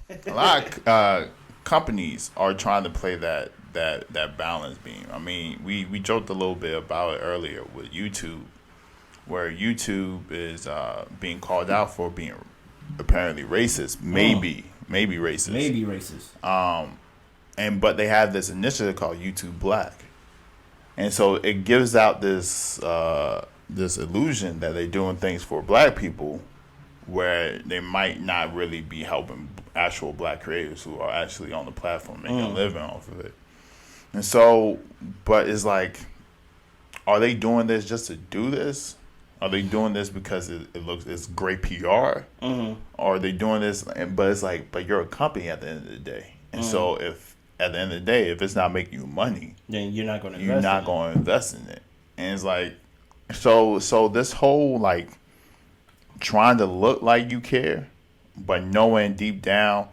A lot of companies are trying to play that balance beam. I mean, we joked a little bit about it earlier with YouTube, where YouTube is being called out for being apparently racist, maybe racist, Maybe racist. and but they have this initiative called YouTube Black, and so it gives out this illusion that they're doing things for black people, where they might not really be helping actual black creators who are actually on the platform making a living off of it. And so, but it's like, are they doing this just to do this? Are they doing this because it's great PR? Or are they doing this? But it's like, but you're a company at the end of the day, and so if at the end of the day, if it's not making you money, then you're not going to. You're not going to invest in it, and it's like, so this whole like trying to look like you care, but knowing deep down,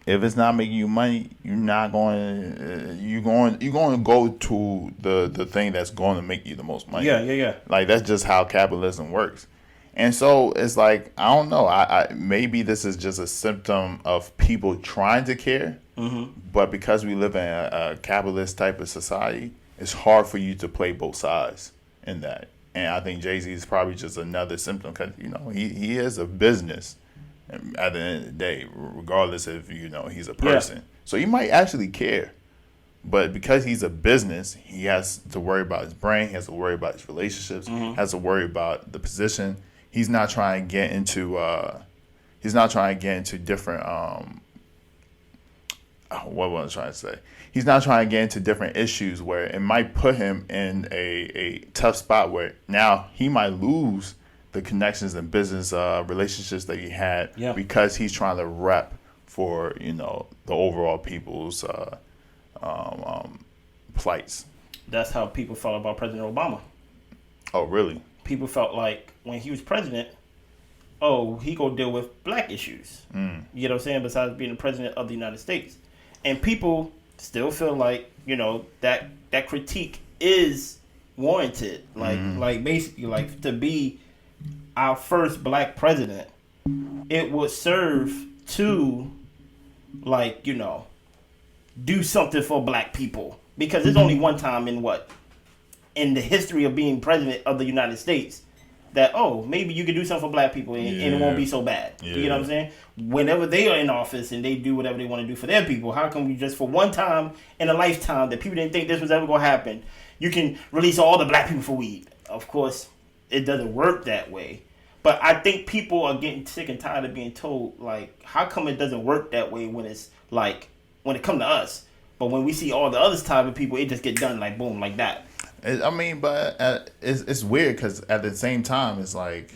if it's not making you money, you're not going. You're going to go to the thing that's going to make you the most money. Yeah. Like that's just how capitalism works. And so it's like, I don't know. I maybe this is just a symptom of people trying to care, but because we live in a capitalist type of society, it's hard for you to play both sides in that. And I think Jay-Z is probably just another symptom because he is a business. At the end of the day, regardless if he's a person, so he might actually care, but because he's a business, he has to worry about his brain, he has to worry about his relationships, has to worry about the position. He's not trying to get into different what was I trying to say? He's not trying to get into different issues where it might put him in a tough spot where now he might lose the connections and business relationships that he had because he's trying to rep for the overall people's plights. That's how people felt about President Obama. Oh, really? People felt like when he was president, he go deal with black issues. You know what I'm saying? Besides being the president of the United States, and people still feel like that critique is warranted. Like basically, like to be our first black president, it would serve to do something for black people, because there's only one time in the history of being president of the United States that maybe you could do something for black people and it won't be so bad. You know what I'm saying? Whenever they are in office and they do whatever they want to do for their people, how come you just for one time in a lifetime that people didn't think this was ever going to happen, you can release all the black people for weed? Of course, it doesn't work that way. But I think people are getting sick and tired of being told, like, how come it doesn't work that way when it's like, when it comes to us? But when we see all the other type of people, it just get done like boom, like that. I mean, but it's weird because at the same time, it's like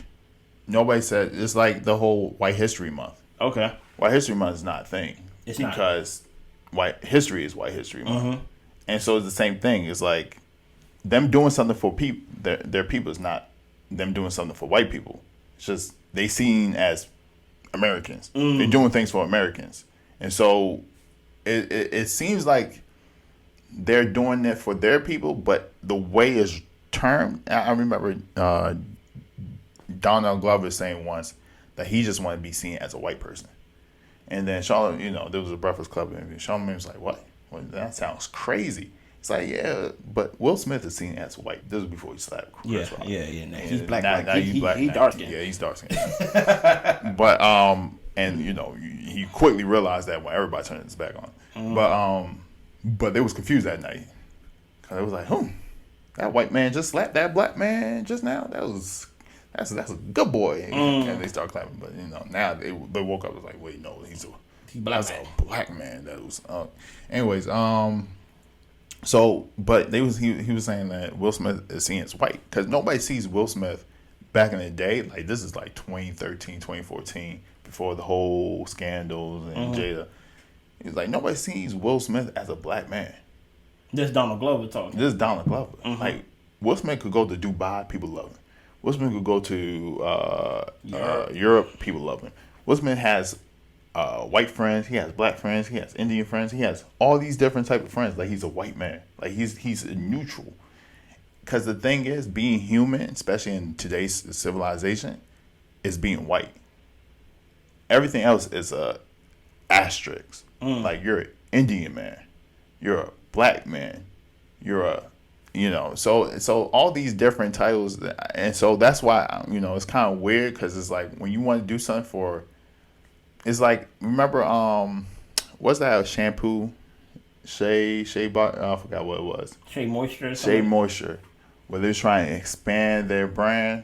nobody said, it's like the whole White History Month. Okay. White History Month is not a thing. It's because white history is White History Month. And so it's the same thing. It's like them doing something for people, their people is not them doing something for white people. It's just they seen as Americans. They're doing things for Americans. And so it seems like they're doing it for their people, but the way it's termed, I remember Donald Glover saying once that he just wanted to be seen as a white person. And then Sean, there was a Breakfast Club interview. Sean was like, what? Well, that sounds crazy. It's like, yeah, but Will Smith is seen as white. This was before he slapped Chris Rock. Yeah. He's black. Now he's black. He's dark skinned. Yeah, he's dark skinned. But and he quickly realized that when everybody turned his back on. But they was confused that night because it was like, that white man just slapped that black man just now. That's a good boy. And they start clapping. But now they woke up and was like, wait, no, he's a black man. That was anyways. So, but he was saying that Will Smith is seen as white because nobody sees Will Smith back in the day. Like this is like 2013, 2014, before the whole scandals and Jada. He's like, nobody sees Will Smith as a black man. This Donald Glover talking. This is Donald Glover. Like Will Smith could go to Dubai, people love him. Will Smith could go to Europe, people love him. Will Smith has white friends, he has black friends, he has Indian friends, he has all these different type of friends. Like he's a white man, like he's neutral. Because the thing is, being human, especially in today's civilization, is being white. Everything else is asterisks. Like you're an Indian man, you're a black man, you're a, so all these different titles, and so that's why it's kind of weird because it's like when you want to do something for, it's like remember what's that shampoo, Shea Bar, I forgot what it was. Shea Moisture. Shea Moisture, where they're trying to expand their brand.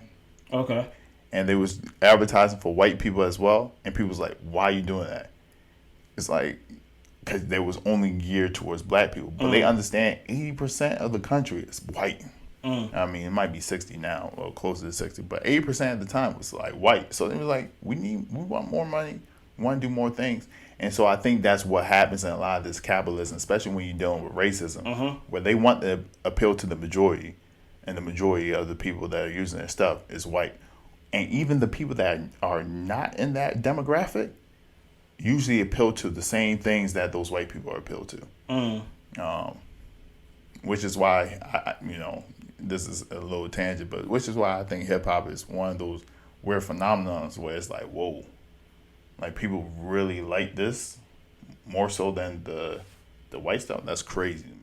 Okay. And they was advertising for white people as well, and people was like, "Why are you doing that?" It's like because they was only geared towards black people, but they understand 80% of the country is white. I mean, it might be 60 now, or closer to 60, but 80% of the time was like white. So it was like, we want more money, we want to do more things, and so I think that's what happens in a lot of this capitalism, especially when you're dealing with racism, where they want to appeal to the majority, and the majority of the people that are using their stuff is white, and even the people that are not in that demographic usually appeal to the same things that those white people are appealed to. Which is why, this is a little tangent, but which is why I think hip hop is one of those weird phenomenons where it's like, whoa, like people really like this more so than the white stuff. That's crazy to me.